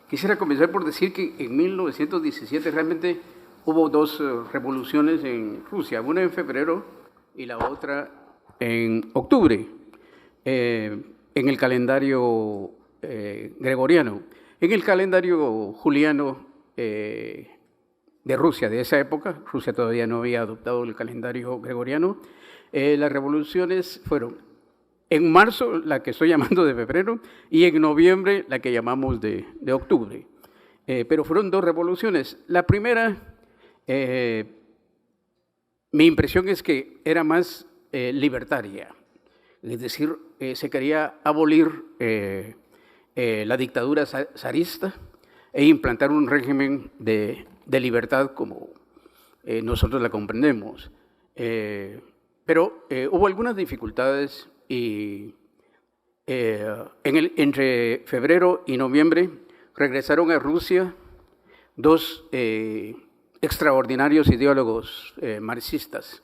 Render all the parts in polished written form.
Quisiera comenzar por decir que en 1917 realmente hubo dos revoluciones en Rusia, una en febrero y la otra en octubre, en el calendario gregoriano. En el calendario juliano de Rusia, de esa época, Rusia todavía no había adoptado el calendario gregoriano, las revoluciones fueron en marzo, la que estoy llamando de febrero, y en noviembre, la que llamamos de octubre. Pero fueron dos revoluciones. La primera, mi impresión es que era más libertaria, es decir, se quería abolir la dictadura zarista e implantar un régimen de libertad como nosotros la comprendemos. Pero hubo algunas dificultades y entre febrero y noviembre regresaron a Rusia dos extraordinarios ideólogos marxistas,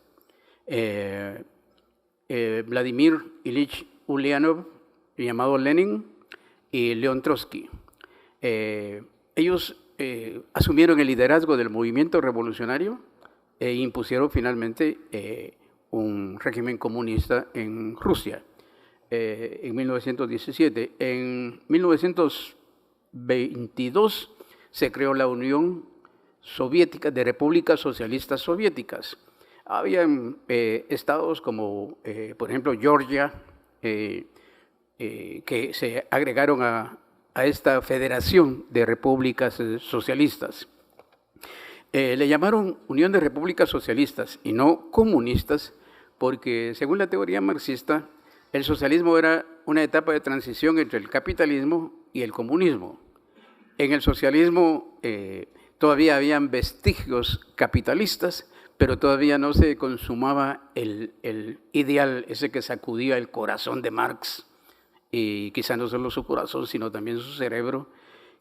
Vladimir Ilich Ulyanov, llamado Lenin, y León Trotsky. Ellos asumieron el liderazgo del movimiento revolucionario e impusieron finalmente un régimen comunista en Rusia en 1917. En 1922 se creó la Unión Soviética de Repúblicas Socialistas Soviéticas. Había estados como, por ejemplo, Georgia, que se agregaron a esta federación de repúblicas socialistas. Le llamaron Unión de Repúblicas Socialistas y no comunistas, porque según la teoría marxista, el socialismo era una etapa de transición entre el capitalismo y el comunismo. En el socialismo todavía habían vestigios capitalistas, pero todavía no se consumaba el ideal, ese que sacudía el corazón de Marx, y quizá no solo su corazón, sino también su cerebro,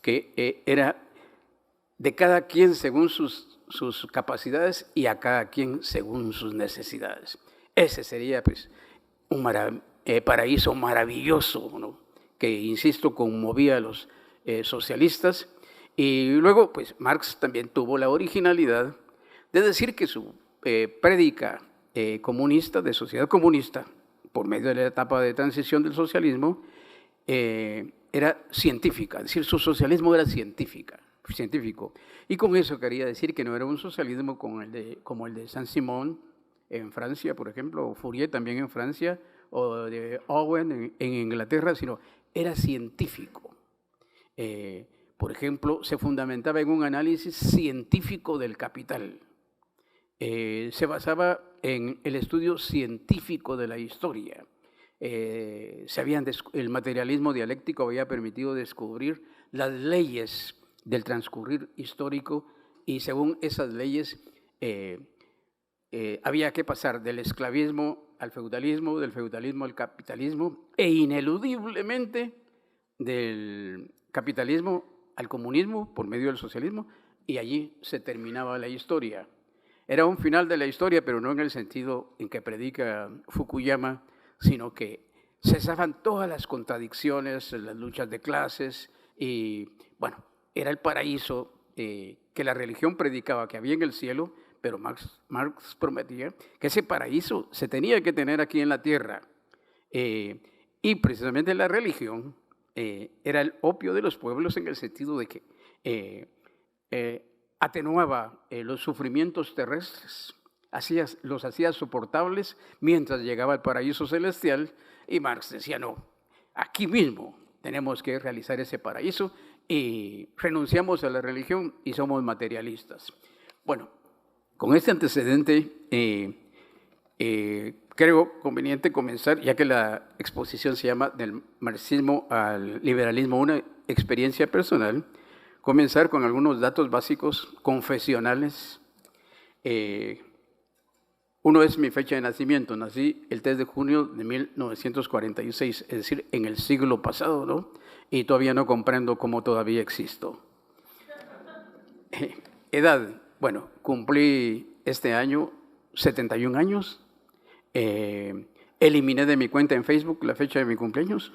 que era de cada quien según sus capacidades y a cada quien según sus necesidades. Ese sería pues un paraíso maravilloso, ¿no? Que, insisto, conmovía a los socialistas. Y luego pues Marx también tuvo la originalidad de decir que su prédica comunista, de sociedad comunista, por medio de la etapa de transición del socialismo, era científica, es decir, su socialismo era científico. Y con eso quería decir que no era un socialismo como el de Saint-Simon en Francia, por ejemplo, o Fourier también en Francia, o de Owen en Inglaterra, sino era científico. Por ejemplo, se fundamentaba en un análisis científico del capital. Se basaba en el estudio científico de la historia. El materialismo dialéctico había permitido descubrir las leyes del transcurrir histórico y según esas leyes había que pasar del esclavismo al feudalismo, del feudalismo al capitalismo e ineludiblemente del capitalismo al comunismo por medio del socialismo, y allí se terminaba la historia. Era un final de la historia, pero no en el sentido en que predica Fukuyama, sino que cesaban todas las contradicciones, las luchas de clases, y bueno, era el paraíso que la religión predicaba que había en el cielo, pero Marx prometía que ese paraíso se tenía que tener aquí en la tierra. Y precisamente la religión era el opio de los pueblos en el sentido de que atenuaba los sufrimientos terrestres, los hacía soportables mientras llegaba el paraíso celestial, y Marx decía, no, aquí mismo tenemos que realizar ese paraíso y renunciamos a la religión y somos materialistas. Bueno, con este antecedente creo conveniente comenzar, ya que la exposición se llama Del marxismo al liberalismo, una experiencia personal, comenzar con algunos datos básicos confesionales. Uno es mi fecha de nacimiento. Nací el 3 de junio de 1946, es decir, en el siglo pasado, ¿no? Y todavía no comprendo cómo todavía existo. Edad, bueno, cumplí este año 71 años. Eliminé de mi cuenta en Facebook la fecha de mi cumpleaños.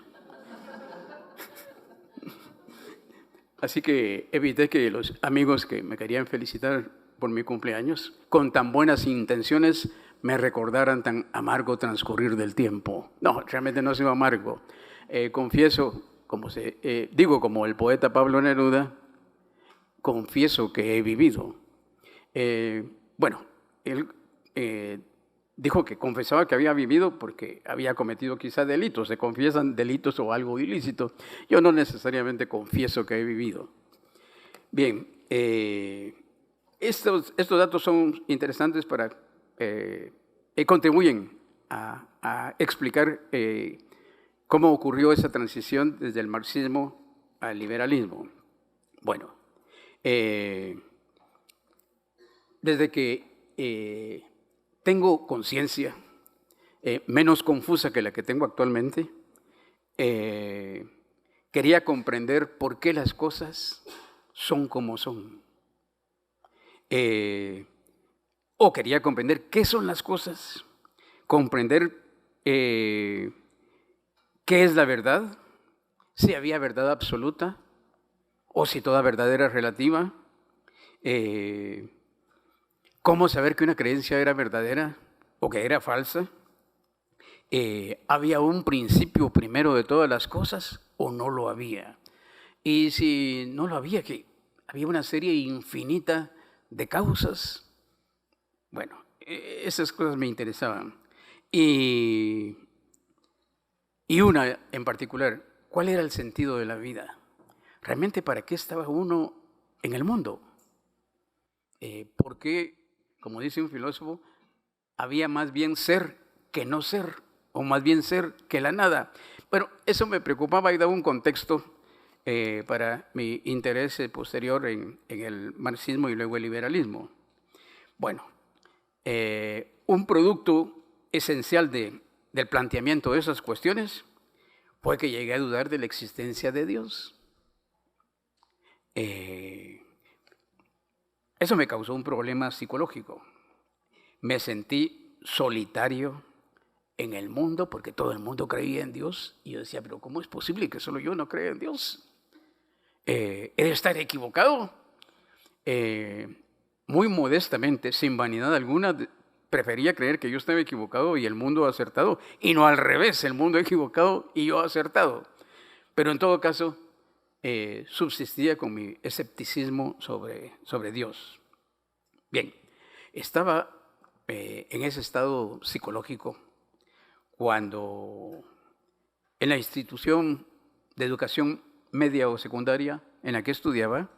Así que evité que los amigos que me querían felicitar por mi cumpleaños, con tan buenas intenciones, me recordaran tan amargo transcurrir del tiempo. No, realmente no ha sido amargo. Confieso, como el poeta Pablo Neruda, confieso que he vivido. Bueno, él dijo que confesaba que había vivido porque había cometido quizá delitos. Se confiesan delitos o algo ilícito. Yo no necesariamente confieso que he vivido. Bien, estos datos son interesantes para contribuyen a explicar cómo ocurrió esa transición desde el marxismo al liberalismo. Bueno, desde que tengo conciencia, menos confusa que la que tengo actualmente, quería comprender por qué las cosas son como son. O quería comprender qué son las cosas, comprender qué es la verdad, si había verdad absoluta o si toda verdad era relativa, cómo saber que una creencia era verdadera o que era falsa, había un principio primero de todas las cosas o no lo había. Y si no lo había, que había una serie infinita de causas. Bueno, esas cosas me interesaban. Y una en particular, ¿cuál era el sentido de la vida? ¿Realmente para qué estaba uno en el mundo? ¿Por qué, como dice un filósofo, había más bien ser que no ser? O más bien ser que la nada. Bueno, eso me preocupaba y daba un contexto para mi interés posterior en el marxismo y luego el liberalismo. Bueno, un producto esencial del planteamiento de esas cuestiones fue que llegué a dudar de la existencia de Dios. Eso me causó un problema psicológico. Me sentí solitario en el mundo porque todo el mundo creía en Dios. Y yo decía, pero ¿cómo es posible que solo yo no crea en Dios? ¿He de estar equivocado? Muy modestamente, sin vanidad alguna, prefería creer que yo estaba equivocado y el mundo acertado, y no al revés, el mundo equivocado y yo acertado. Pero en todo caso, subsistía con mi escepticismo sobre Dios. Bien, estaba en ese estado psicológico cuando en la institución de educación media o secundaria en la que estudiaba,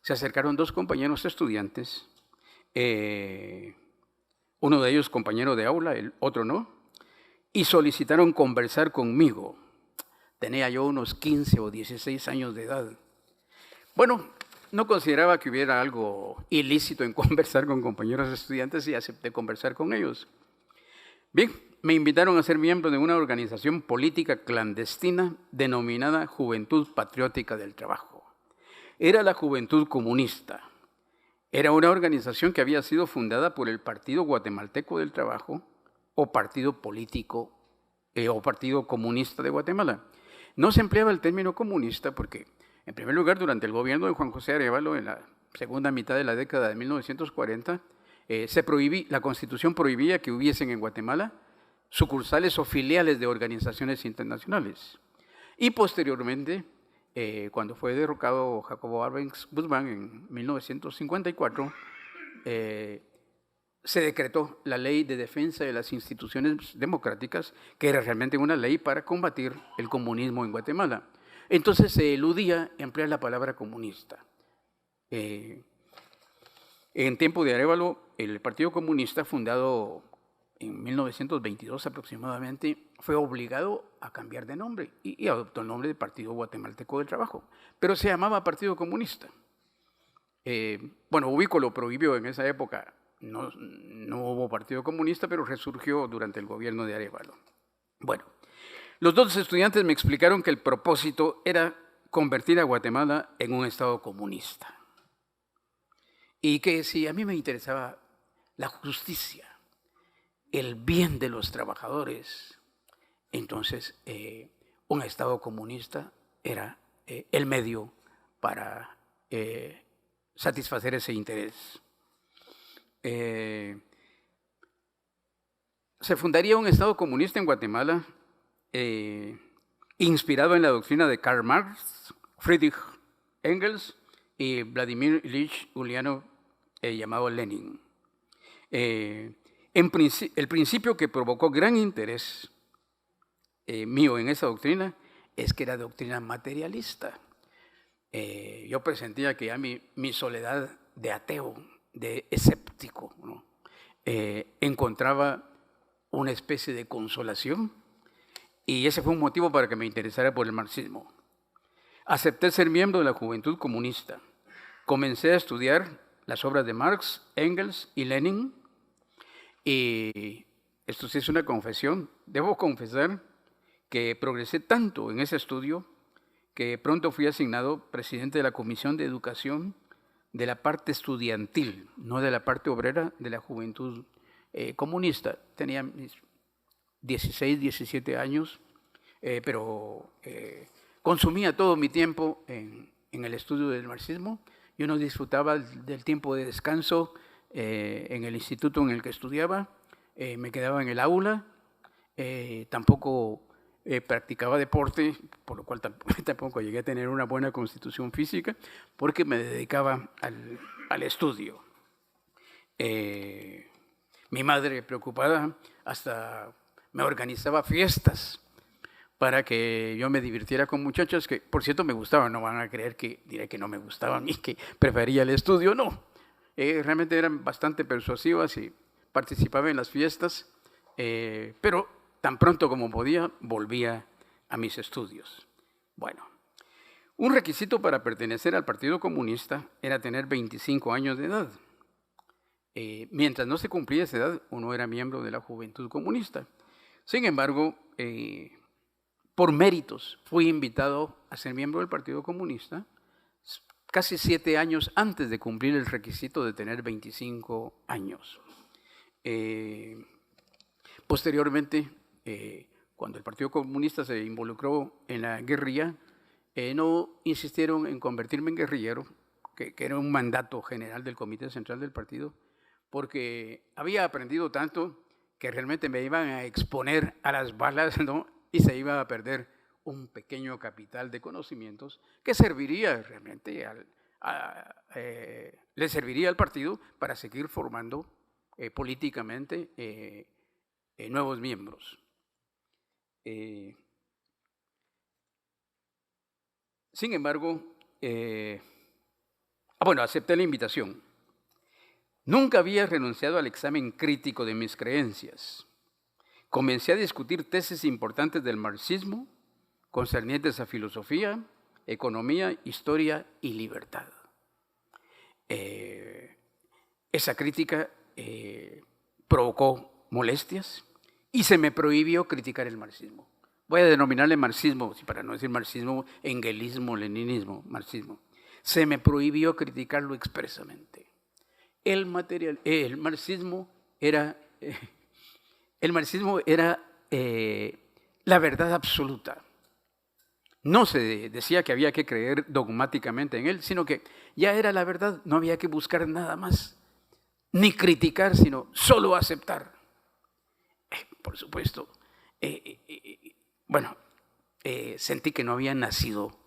se acercaron dos compañeros estudiantes, uno de ellos compañero de aula, el otro no, y solicitaron conversar conmigo. Tenía yo unos 15 o 16 años de edad. Bueno, no consideraba que hubiera algo ilícito en conversar con compañeros estudiantes y acepté conversar con ellos. Bien, me invitaron a ser miembro de una organización política clandestina denominada Juventud Patriótica del Trabajo. Era la Juventud Comunista. Era una organización que había sido fundada por el Partido Guatemalteco del Trabajo o Partido Político o Partido Comunista de Guatemala. No se empleaba el término comunista porque, en primer lugar, durante el gobierno de Juan José Arévalo, en la segunda mitad de la década de 1940, la Constitución prohibía que hubiesen en Guatemala sucursales o filiales de organizaciones internacionales. Y posteriormente, cuando fue derrocado Jacobo Arbenz Guzmán en 1954, se decretó la Ley de Defensa de las Instituciones Democráticas, que era realmente una ley para combatir el comunismo en Guatemala. Entonces se eludía emplear la palabra comunista. En tiempo de Arévalo, el Partido Comunista, fundado en 1922 aproximadamente, fue obligado a cambiar de nombre y adoptó el nombre de Partido Guatemalteco del Trabajo, pero se llamaba Partido Comunista. Bueno, Ubico lo prohibió en esa época, no hubo Partido Comunista, pero resurgió durante el gobierno de Arévalo. Bueno, los dos estudiantes me explicaron que el propósito era convertir a Guatemala en un estado comunista y que si a mí me interesaba la justicia, el bien de los trabajadores, entonces un Estado comunista era el medio para satisfacer ese interés. Se fundaría un Estado comunista en Guatemala, inspirado en la doctrina de Karl Marx, Friedrich Engels y Vladimir Ilich Ulyanov, llamado Lenin. El principio que provocó gran interés mío en esa doctrina es que era doctrina materialista. Yo presentía que ya mi soledad de ateo, de escéptico, ¿no? Encontraba una especie de consolación, y ese fue un motivo para que me interesara por el marxismo. Acepté ser miembro de la Juventud Comunista. Comencé a estudiar las obras de Marx, Engels y Lenin, y esto sí es una confesión. Debo confesar que progresé tanto en ese estudio que pronto fui asignado presidente de la Comisión de Educación de la parte estudiantil, no de la parte obrera de la Juventud Comunista. Tenía mis 16, 17 años, pero consumía todo mi tiempo en el estudio del marxismo. Yo no disfrutaba del tiempo de descanso en el instituto en el que estudiaba, me quedaba en el aula, tampoco practicaba deporte, por lo cual tampoco llegué a tener una buena constitución física, porque me dedicaba al estudio. Mi madre, preocupada, hasta me organizaba fiestas para que yo me divirtiera con muchachas que, por cierto, me gustaban. No van a creer que diré que no me gustaban y que prefería el estudio, no. Realmente eran bastante persuasivas y participaba en las fiestas, pero tan pronto como podía, volvía a mis estudios. Bueno, un requisito para pertenecer al Partido Comunista era tener 25 años de edad. Mientras no se cumplía esa edad, uno era miembro de la Juventud Comunista. Sin embargo, por méritos, fui invitado a ser miembro del Partido Comunista casi 7 años antes de cumplir el requisito de tener 25 años. Posteriormente, cuando el Partido Comunista se involucró en la guerrilla, no insistieron en convertirme en guerrillero, que era un mandato general del Comité Central del Partido, porque había aprendido tanto que realmente me iban a exponer a las balas, ¿no? Y se iba a perder un pequeño capital de conocimientos que serviría realmente le serviría al partido para seguir formando políticamente nuevos miembros. Sin embargo, acepté la invitación. Nunca había renunciado al examen crítico de mis creencias. Comencé a discutir tesis importantes del marxismo, concernientes a filosofía, economía, historia y libertad. Esa crítica provocó molestias y se me prohibió criticar el marxismo. Voy a denominarle marxismo, para no decir marxismo, engelismo, leninismo, marxismo. Se me prohibió criticarlo expresamente. El marxismo era la verdad absoluta. No se decía que había que creer dogmáticamente en él, sino que ya era la verdad, no había que buscar nada más, ni criticar, sino solo aceptar. Por supuesto, sentí que no había nacido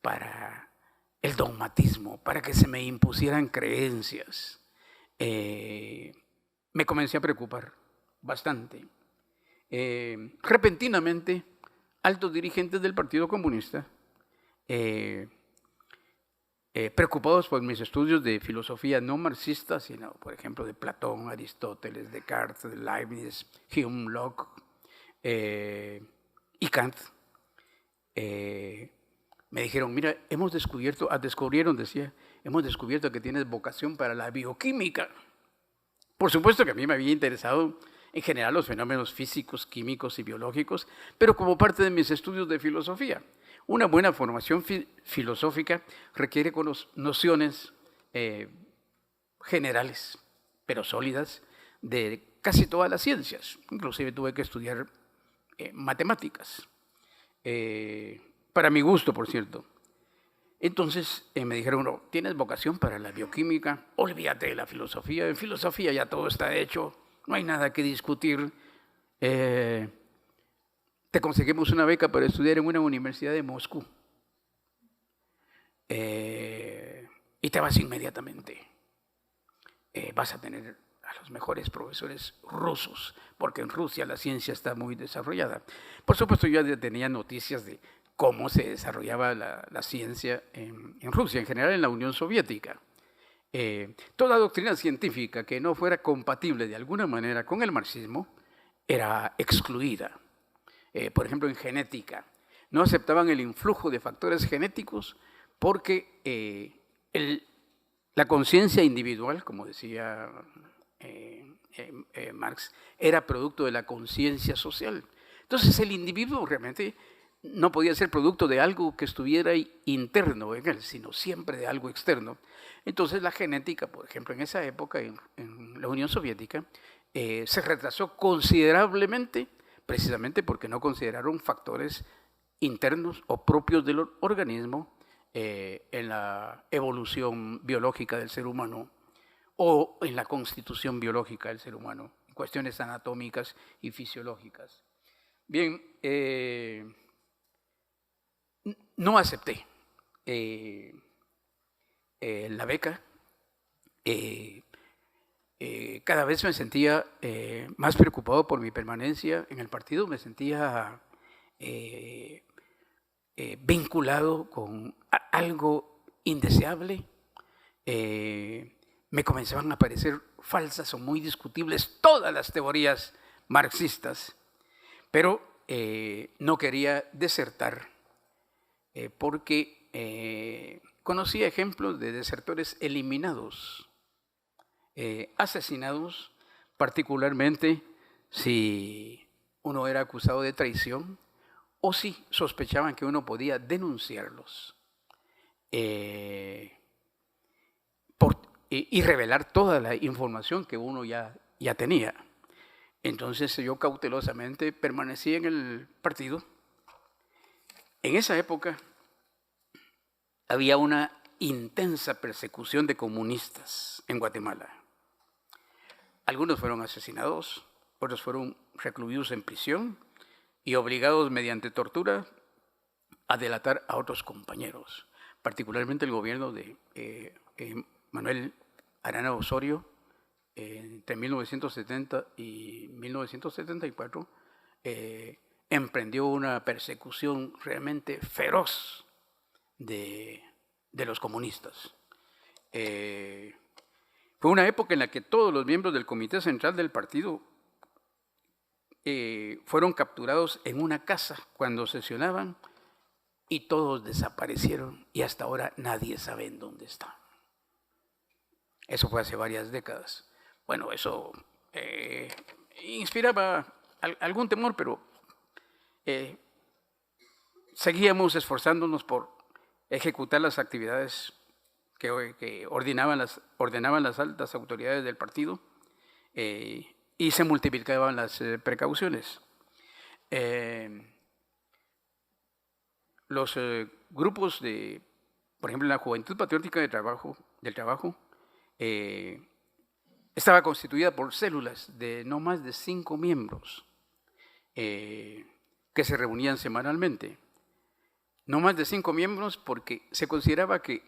para el dogmatismo, para que se me impusieran creencias. Me comencé a preocupar bastante. Repentinamente, altos dirigentes del Partido Comunista, preocupados por mis estudios de filosofía no marxista, sino, por ejemplo, de Platón, Aristóteles, Descartes, Leibniz, Hume, Locke y Kant, me dijeron, mira, hemos descubierto que tienes vocación para la bioquímica. Por supuesto que a mí me había interesado en general los fenómenos físicos, químicos y biológicos, pero como parte de mis estudios de filosofía. Una buena formación filosófica requiere nociones generales, pero sólidas, de casi todas las ciencias. Inclusive tuve que estudiar matemáticas. Para mi gusto, por cierto. Entonces me dijeron, no, ¿tienes vocación para la bioquímica? Olvídate de la filosofía. En filosofía ya todo está hecho, no hay nada que discutir. Te conseguimos una beca para estudiar en una universidad de Moscú. Y te vas inmediatamente. Vas a tener a los mejores profesores rusos, porque en Rusia la ciencia está muy desarrollada. Por supuesto, yo ya tenía noticias de cómo se desarrollaba la ciencia en Rusia, en general en la Unión Soviética. Toda doctrina científica que no fuera compatible de alguna manera con el marxismo era excluida. Por ejemplo, en genética, no aceptaban el influjo de factores genéticos porque la conciencia individual, como decía Marx, era producto de la conciencia social. Entonces el individuo realmente no podía ser producto de algo que estuviera interno en él, sino siempre de algo externo. Entonces la genética, por ejemplo, en esa época, en la Unión Soviética, se retrasó considerablemente, precisamente porque no consideraron factores internos o propios del organismo en la evolución biológica del ser humano o en la constitución biológica del ser humano, cuestiones anatómicas y fisiológicas. Bien, no acepté la beca. Cada vez me sentía más preocupado por mi permanencia en el partido, me sentía vinculado con algo indeseable. Me comenzaban a parecer falsas o muy discutibles todas las teorías marxistas, pero no quería desertar porque conocía ejemplos de desertores eliminados, asesinados, particularmente si uno era acusado de traición o si sospechaban que uno podía denunciarlos y revelar toda la información que uno ya tenía. Entonces yo cautelosamente permanecí en el partido. En esa época había una intensa persecución de comunistas en Guatemala. Algunos fueron asesinados, otros fueron recluidos en prisión y obligados mediante tortura a delatar a otros compañeros, particularmente el gobierno de Manuel Arana Osorio, entre 1970 y 1974, emprendió una persecución realmente feroz de los comunistas. Fue una época en la que todos los miembros del Comité Central del partido fueron capturados en una casa cuando sesionaban y todos desaparecieron y hasta ahora nadie sabe en dónde están. Eso fue hace varias décadas. Bueno, eso inspiraba algún temor, pero seguíamos esforzándonos por ejecutar las actividades que ordenaban las altas autoridades del partido y se multiplicaban las precauciones. Los grupos por ejemplo, la Juventud Patriótica del Trabajo, estaba constituida por células de no más de 5 miembros que se reunían semanalmente. No más de 5 miembros porque se consideraba que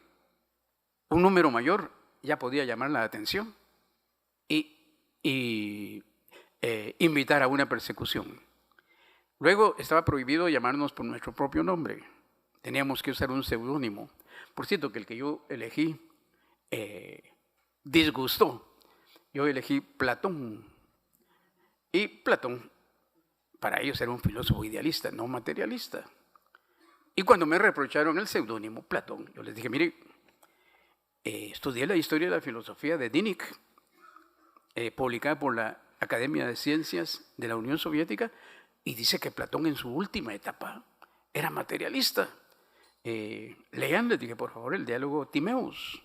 un número mayor ya podía llamar la atención y invitar a una persecución. Luego estaba prohibido llamarnos por nuestro propio nombre. Teníamos que usar un seudónimo. Por cierto, que el que yo elegí disgustó. Yo elegí Platón. Y Platón, para ellos era un filósofo idealista, no materialista. Y cuando me reprocharon el seudónimo Platón, yo les dije, mire, estudié la historia de la filosofía de Dinic, publicada por la Academia de Ciencias de la Unión Soviética, y dice que Platón en su última etapa era materialista. Lean, les dije, por favor, el diálogo Timeus,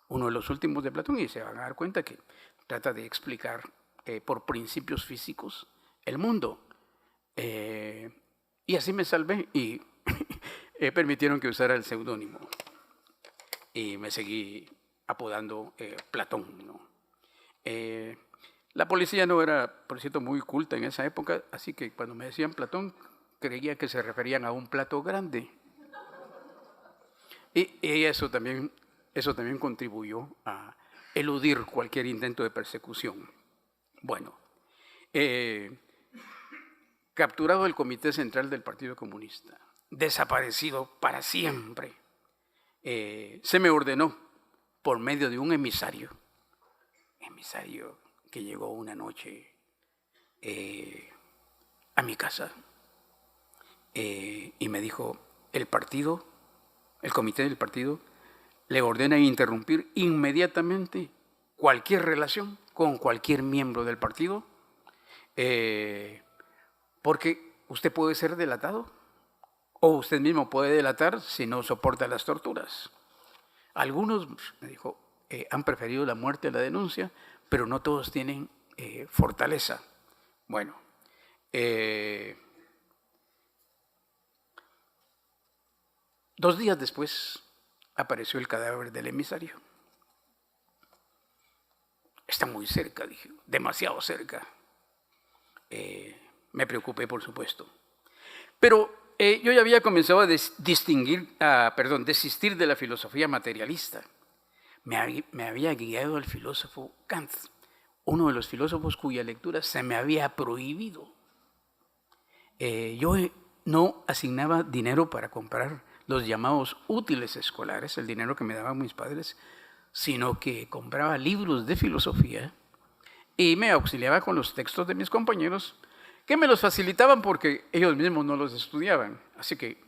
uno de los últimos de Platón, y se van a dar cuenta que trata de explicar por principios físicos el mundo. Y así me salvé y permitieron que usara el seudónimo. y me seguí apodando Platón, ¿no? La policía no era, por cierto, muy culta en esa época, así que cuando me decían Platón, creía que se referían a un plato grande. Y eso también contribuyó a eludir cualquier intento de persecución. Bueno, capturado el Comité Central del Partido Comunista, desaparecido para siempre, se me ordenó por medio de un emisario que llegó una noche a mi casa y me dijo, el comité del partido le ordena interrumpir inmediatamente cualquier relación con cualquier miembro del partido, porque usted puede ser delatado o usted mismo puede delatar si no soporta las torturas. Algunos, me dijo, han preferido la muerte a la denuncia, pero no todos tienen fortaleza. Bueno, 2 días después apareció el cadáver del emisario. Está muy cerca, dije, demasiado cerca. Me preocupé, por supuesto. Pero yo ya había comenzado a desistir de la filosofía materialista. Me había guiado al filósofo Kant, uno de los filósofos cuya lectura se me había prohibido. Yo no asignaba dinero para comprar los llamados útiles escolares, el dinero que me daban mis padres, sino que compraba libros de filosofía y me auxiliaba con los textos de mis compañeros, que me los facilitaban porque ellos mismos no los estudiaban. Así que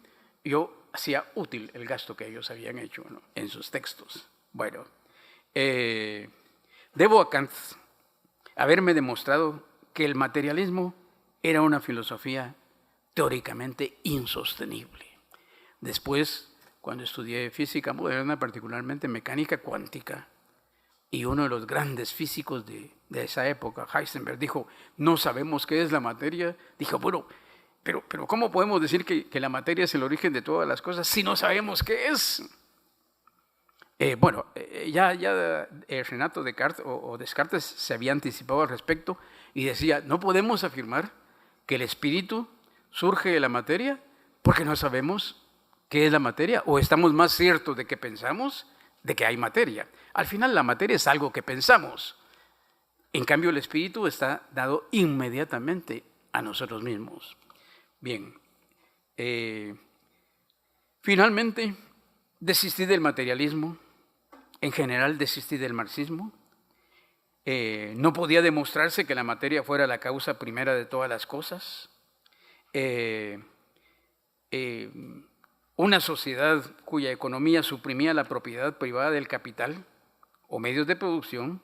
yo hacía útil el gasto que ellos habían hecho, ¿no?, en sus textos. Bueno, debo a Kant haberme demostrado que el materialismo era una filosofía teóricamente insostenible. Después, cuando estudié física moderna, particularmente mecánica cuántica, y uno de los grandes físicos de esa época, Heisenberg, dijo, no sabemos qué es la materia. Dijo, bueno, pero ¿cómo podemos decir que la materia es el origen de todas las cosas si no sabemos qué es? Ya Renato Descartes o Descartes se había anticipado al respecto y decía, no podemos afirmar que el espíritu surge de la materia porque no sabemos qué es la materia, o estamos más ciertos de que pensamos de que hay materia. Al final la materia es algo que pensamos. En cambio el espíritu está dado inmediatamente a nosotros mismos. Bien, finalmente desistí del materialismo, en general desistí del marxismo. No podía demostrarse que la materia fuera la causa primera de todas las cosas. Una sociedad cuya economía suprimía la propiedad privada del capital o medios de producción,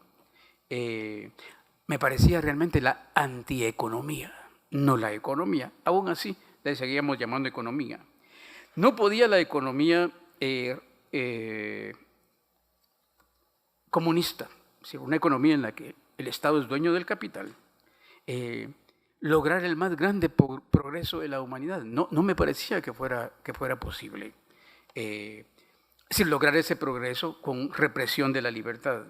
me parecía realmente la antieconomía, no la economía. Aún así, le seguíamos llamando economía. No podía la economía comunista, es decir, una economía en la que el Estado es dueño del capital, lograr el más grande progreso de la humanidad. No me parecía que fuera posible. Es decir, lograr ese progreso con represión de la libertad.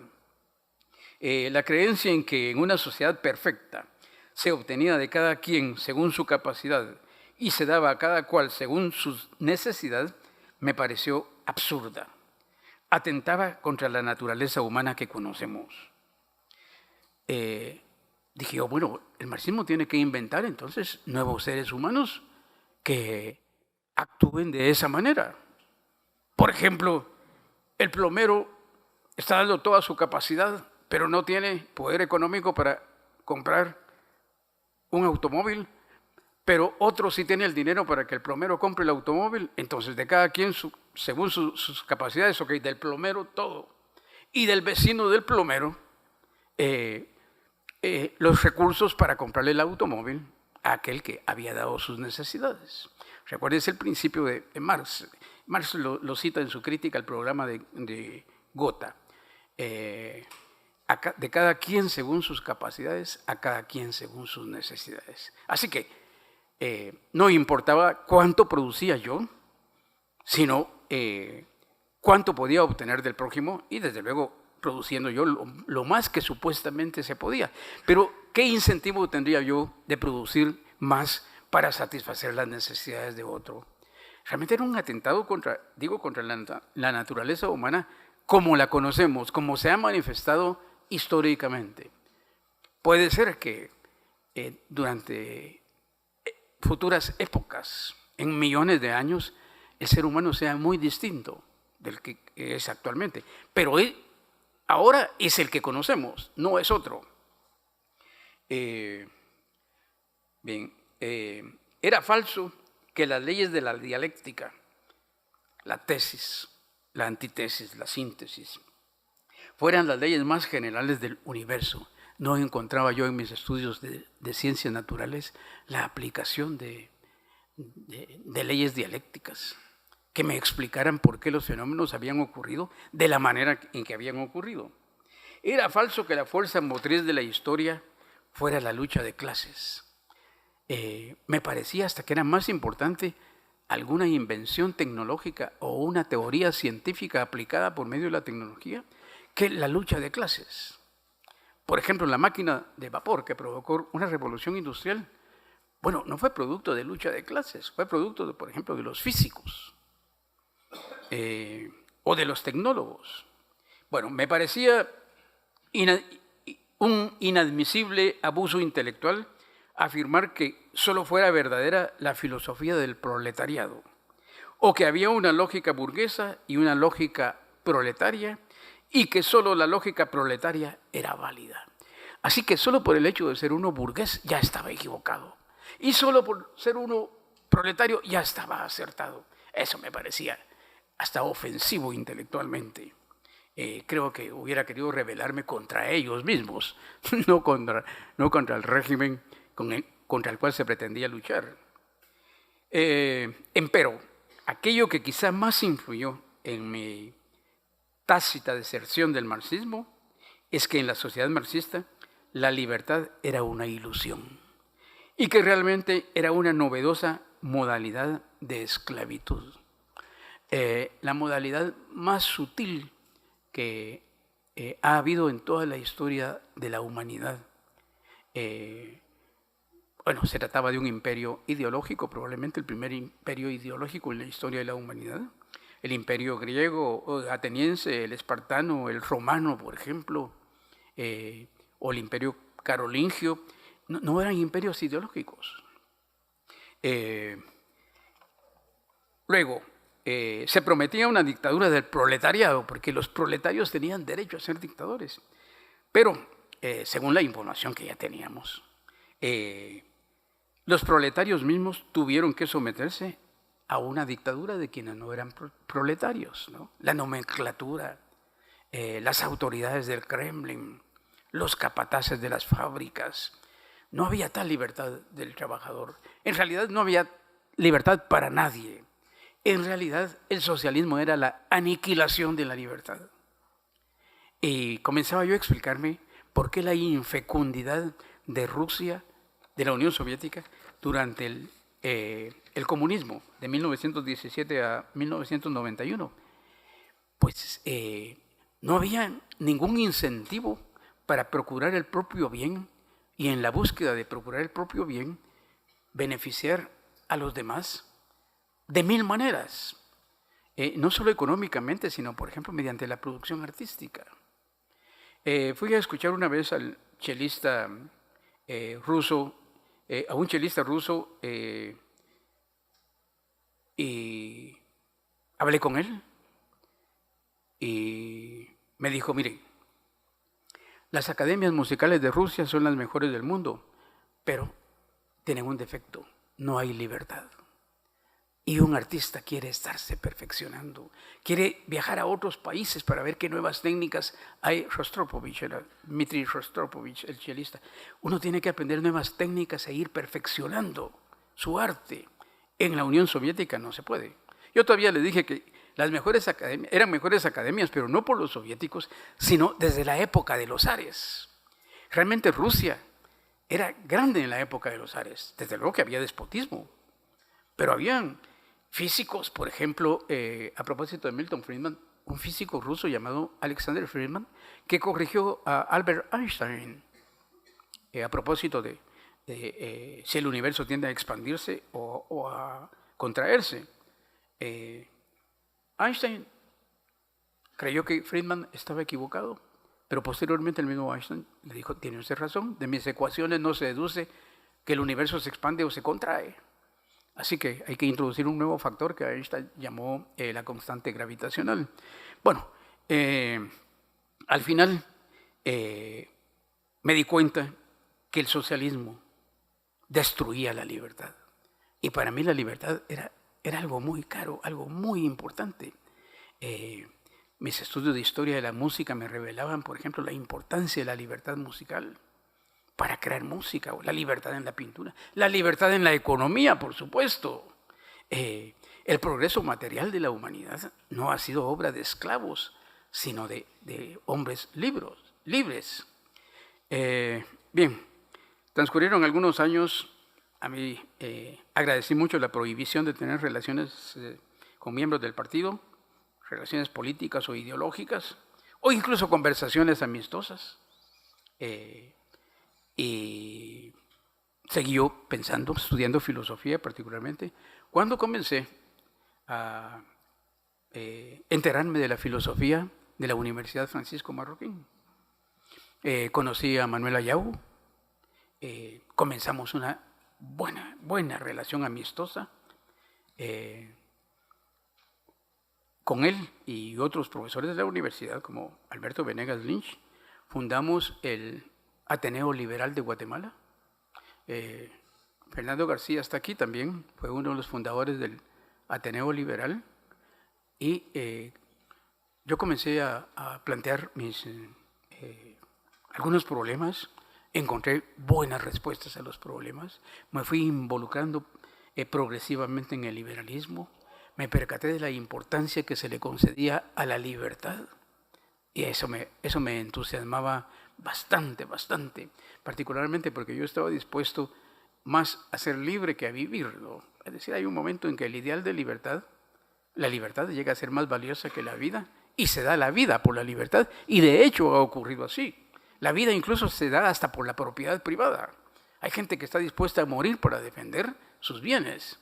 La creencia en que en una sociedad perfecta se obtenía de cada quien según su capacidad y se daba a cada cual según su necesidad me pareció absurda. Atentaba contra la naturaleza humana que conocemos. Dije yo, bueno, el marxismo tiene que inventar entonces nuevos seres humanos que actúen de esa manera. Por ejemplo, el plomero está dando toda su capacidad, pero no tiene poder económico para comprar un automóvil, pero otro sí tiene el dinero para que el plomero compre el automóvil. Entonces, de cada quien, según sus capacidades, ok, del plomero todo, y del vecino del plomero, los recursos para comprarle el automóvil a aquel que había dado sus necesidades. Recuérdense el principio de Marx. Marx lo cita en su crítica al programa de Gotha. De cada quien según sus capacidades, a cada quien según sus necesidades. Así que no importaba cuánto producía yo, sino cuánto podía obtener del prójimo y desde luego produciendo yo lo más que supuestamente se podía. Pero ¿qué incentivo tendría yo de producir más para satisfacer las necesidades de otro? Realmente era un atentado contra la naturaleza humana como la conocemos, como se ha manifestado históricamente. Puede ser que durante futuras épocas, en millones de años, el ser humano sea muy distinto del que es actualmente. Pero él ahora es el que conocemos, no es otro. Era falso que las leyes de la dialéctica, la tesis, la antítesis, la síntesis, fueran las leyes más generales del universo. No encontraba yo en mis estudios de ciencias naturales la aplicación de leyes dialécticas que me explicaran por qué los fenómenos habían ocurrido de la manera en que habían ocurrido. Era falso que la fuerza motriz de la historia fuera la lucha de clases. Me parecía hasta que era más importante alguna invención tecnológica o una teoría científica aplicada por medio de la tecnología que la lucha de clases. Por ejemplo, la máquina de vapor que provocó una revolución industrial, bueno, no fue producto de lucha de clases, fue producto, por ejemplo, de los físicos o de los tecnólogos. Bueno, me parecía un inadmisible abuso intelectual afirmar que solo fuera verdadera la filosofía del proletariado, o que había una lógica burguesa y una lógica proletaria, y que solo la lógica proletaria era válida. Así que solo por el hecho de ser uno burgués ya estaba equivocado, y solo por ser uno proletario ya estaba acertado. Eso me parecía hasta ofensivo intelectualmente. Creo que hubiera querido rebelarme contra ellos mismos, no contra el régimen contra el cual se pretendía luchar. Empero, aquello que quizá más influyó en mi tácita deserción del marxismo es que en la sociedad marxista la libertad era una ilusión y que realmente era una novedosa modalidad de esclavitud. La modalidad más sutil que ha habido en toda la historia de la humanidad. Bueno, se trataba de un imperio ideológico, probablemente el primer imperio ideológico en la historia de la humanidad. El imperio griego, ateniense, el espartano, el romano, por ejemplo, o el imperio carolingio, no eran imperios ideológicos. Luego, se prometía una dictadura del proletariado, porque los proletarios tenían derecho a ser dictadores. Pero, según la información que ya teníamos, los proletarios mismos tuvieron que someterse a una dictadura de quienes no eran proletarios, ¿no? La nomenclatura, las autoridades del Kremlin, los capataces de las fábricas. No había tal libertad del trabajador. En realidad no había libertad para nadie. En realidad el socialismo era la aniquilación de la libertad. Y comenzaba yo a explicarme por qué la infecundidad de Rusia, de la Unión Soviética, durante el comunismo de 1917 a 1991. Pues no había ningún incentivo para procurar el propio bien y en la búsqueda de procurar el propio bien, beneficiar a los demás de mil maneras. No solo económicamente, sino, por ejemplo, mediante la producción artística. Fui a escuchar una vez al chelista ruso, a un chelista ruso, y hablé con él y me dijo, miren, las academias musicales de Rusia son las mejores del mundo, pero tienen un defecto, no hay libertad. Y un artista quiere estarse perfeccionando, quiere viajar a otros países para ver qué nuevas técnicas hay. Dmitri Rostropovich, el chelista. Uno tiene que aprender nuevas técnicas e ir perfeccionando su arte. En la Unión Soviética no se puede. Yo todavía le dije que las mejores academias eran mejores academias, pero no por los soviéticos, sino desde la época de los zares. Realmente Rusia era grande en la época de los zares. Desde luego que había despotismo, pero habían físicos, por ejemplo, a propósito de Milton Friedman, un físico ruso llamado Alexander Friedman, que corrigió a Albert Einstein a propósito de si el universo tiende a expandirse o a contraerse. Einstein creyó que Friedman estaba equivocado, pero posteriormente el mismo Einstein le dijo, tiene usted razón, de mis ecuaciones no se deduce que el universo se expande o se contrae. Así que hay que introducir un nuevo factor que Einstein llamó la constante gravitacional. Bueno, al final me di cuenta que el socialismo destruía la libertad. Y para mí la libertad era algo muy caro, algo muy importante. Mis estudios de historia de la música me revelaban, por ejemplo, la importancia de la libertad musical para crear música, o la libertad en la pintura, la libertad en la economía, por supuesto. El progreso material de la humanidad no ha sido obra de esclavos, sino de hombres libres. Bien, transcurrieron algunos años. A mí agradecí mucho la prohibición de tener relaciones con miembros del partido, relaciones políticas o ideológicas, o incluso conversaciones amistosas. Y seguí yo pensando, estudiando filosofía particularmente, cuando comencé a enterarme de la filosofía de la Universidad Francisco Marroquín. Conocí a Manuel Ayau, comenzamos una buena relación amistosa. Con él y otros profesores de la universidad, como Alberto Venegas Lynch, fundamos el Ateneo Liberal de Guatemala. Fernando García está aquí también, fue uno de los fundadores del Ateneo Liberal. Y yo comencé a plantear algunos problemas, encontré buenas respuestas a los problemas, me fui involucrando progresivamente en el liberalismo, me percaté de la importancia que se le concedía a la libertad y eso me entusiasmaba bastante, particularmente porque yo estaba dispuesto más a ser libre que a vivir, ¿no? Es decir, hay un momento en que el ideal de libertad, la libertad llega a ser más valiosa que la vida y se da la vida por la libertad y de hecho ha ocurrido así. La vida incluso se da hasta por la propiedad privada. Hay gente que está dispuesta a morir para defender sus bienes.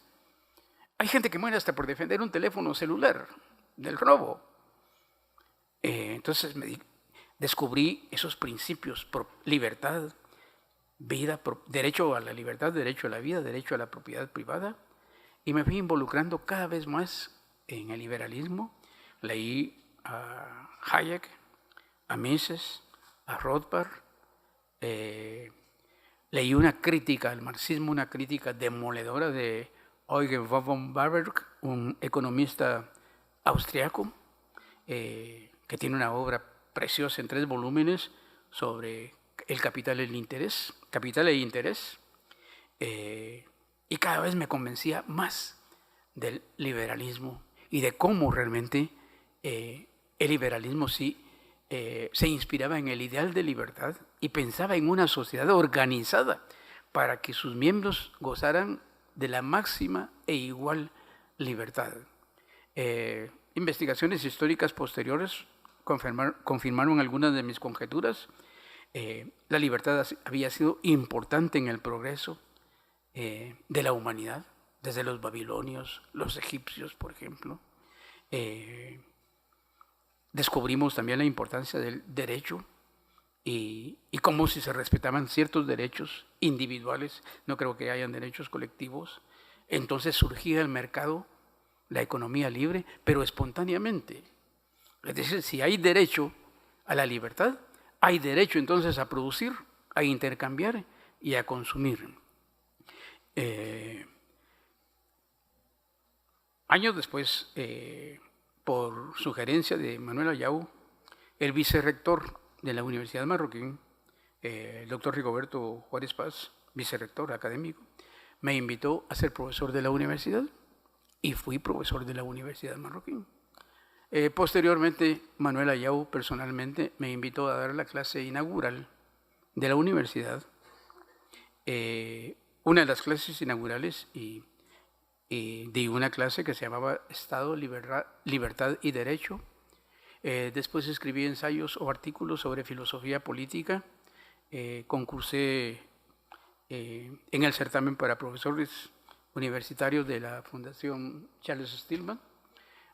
Hay gente que muere hasta por defender un teléfono celular del robo. Entonces descubrí esos principios: libertad, vida, derecho a la libertad, derecho a la vida, derecho a la propiedad privada. Y me fui involucrando cada vez más en el liberalismo. Leí a Hayek, a Mises, a Rothbard. Leí una crítica al marxismo, una crítica demoledora de Eugen von Bavaria, un economista austriaco, que tiene una obra preciosa en 3 volúmenes sobre el capital e interés. Y cada vez me convencía más del liberalismo y de cómo realmente el liberalismo sí se inspiraba en el ideal de libertad y pensaba en una sociedad organizada para que sus miembros gozaran de la máxima e igual libertad. Investigaciones históricas posteriores confirmaron algunas de mis conjeturas. La libertad había sido importante en el progreso de la humanidad, desde los babilonios, los egipcios, por ejemplo. Descubrimos también la importancia del derecho y cómo si se respetaban ciertos derechos individuales, no creo que hayan derechos colectivos, entonces surgía el mercado, la economía libre, pero espontáneamente. Es decir, si hay derecho a la libertad, hay derecho entonces a producir, a intercambiar y a consumir. Años después, por sugerencia de Manuel Ayau, el vicerrector de la Universidad Marroquín, el doctor Rigoberto Juárez Paz, vicerrector académico, me invitó a ser profesor de la universidad y fui profesor de la Universidad Marroquín. Posteriormente, Manuel Ayau personalmente me invitó a dar la clase inaugural de la universidad, una de las clases inaugurales y di una clase que se llamaba Estado, Libertad y Derecho, Después escribí ensayos o artículos sobre filosofía política. Concursé en el certamen para profesores universitarios de la Fundación Charles Stillman.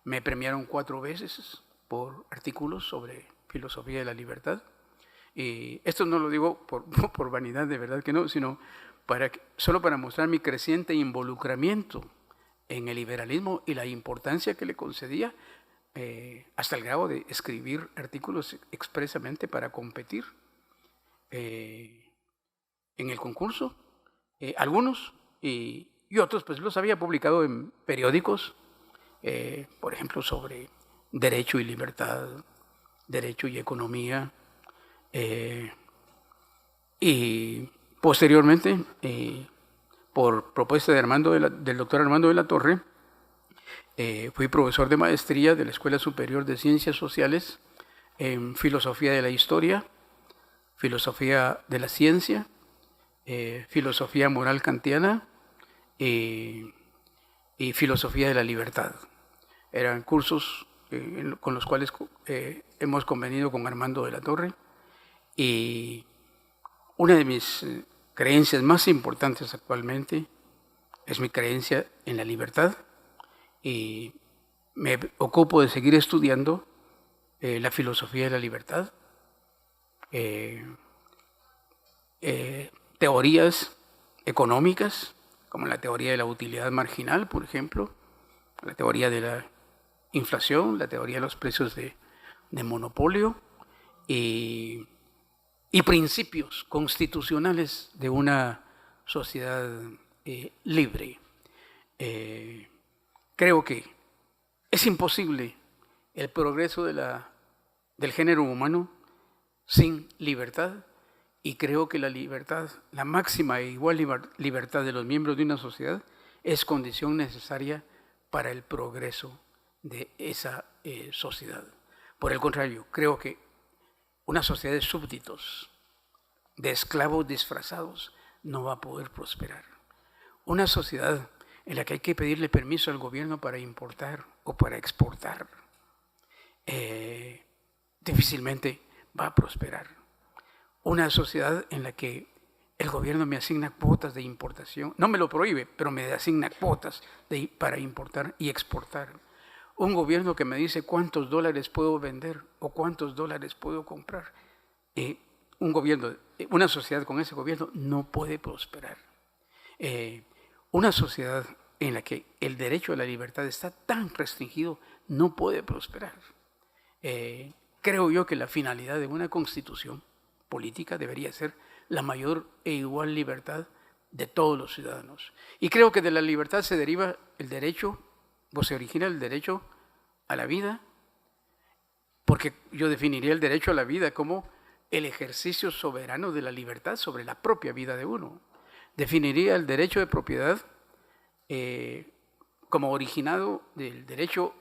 Me premiaron 4 veces por artículos sobre filosofía de la libertad. Y esto no lo digo por vanidad, de verdad que no, sino solo para mostrar mi creciente involucramiento en el liberalismo y la importancia que le concedía, hasta el grado de escribir artículos expresamente para competir en el concurso. Algunos y otros pues los había publicado en periódicos, por ejemplo sobre derecho y libertad, derecho y economía, y posteriormente, por propuesta del doctor Armando de la Torre, fui profesor de maestría de la Escuela Superior de Ciencias Sociales en Filosofía de la Historia, Filosofía de la Ciencia, Filosofía Moral Kantiana y Filosofía de la Libertad. Eran cursos con los cuales hemos convenido con Armando de la Torre, y una de mis creencias más importantes actualmente es mi creencia en la libertad, y me ocupo de seguir estudiando la filosofía de la libertad, teorías económicas, como la teoría de la utilidad marginal, por ejemplo, la teoría de la inflación, la teoría de los precios de monopolio, y principios constitucionales de una sociedad libre. Creo que es imposible el progreso del género humano sin libertad, y creo que la libertad, la máxima e igual libertad de los miembros de una sociedad, es condición necesaria para el progreso de esa sociedad. Por el contrario, creo que una sociedad de súbditos, de esclavos disfrazados, no va a poder prosperar. Una sociedad en la que hay que pedirle permiso al gobierno para importar o para exportar, difícilmente va a prosperar. Una sociedad en la que el gobierno me asigna cuotas de importación, no me lo prohíbe, pero me asigna cuotas para importar y exportar. Un gobierno que me dice cuántos dólares puedo vender o cuántos dólares puedo comprar. Una sociedad con ese gobierno no puede prosperar. Una sociedad en la que el derecho a la libertad está tan restringido no puede prosperar. Creo yo que la finalidad de una constitución política debería ser la mayor e igual libertad de todos los ciudadanos. Y creo que de la libertad se deriva el derecho, o se origina el derecho a la vida, porque yo definiría el derecho a la vida como el ejercicio soberano de la libertad sobre la propia vida de uno. Definiría el derecho de propiedad como originado del derecho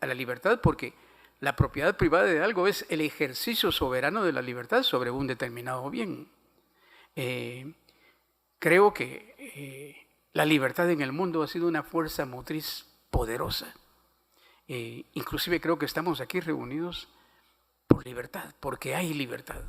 a la libertad, porque la propiedad privada de algo es el ejercicio soberano de la libertad sobre un determinado bien. Creo que la libertad en el mundo ha sido una fuerza motriz poderosa. Inclusive creo que estamos aquí reunidos por libertad, porque hay libertad.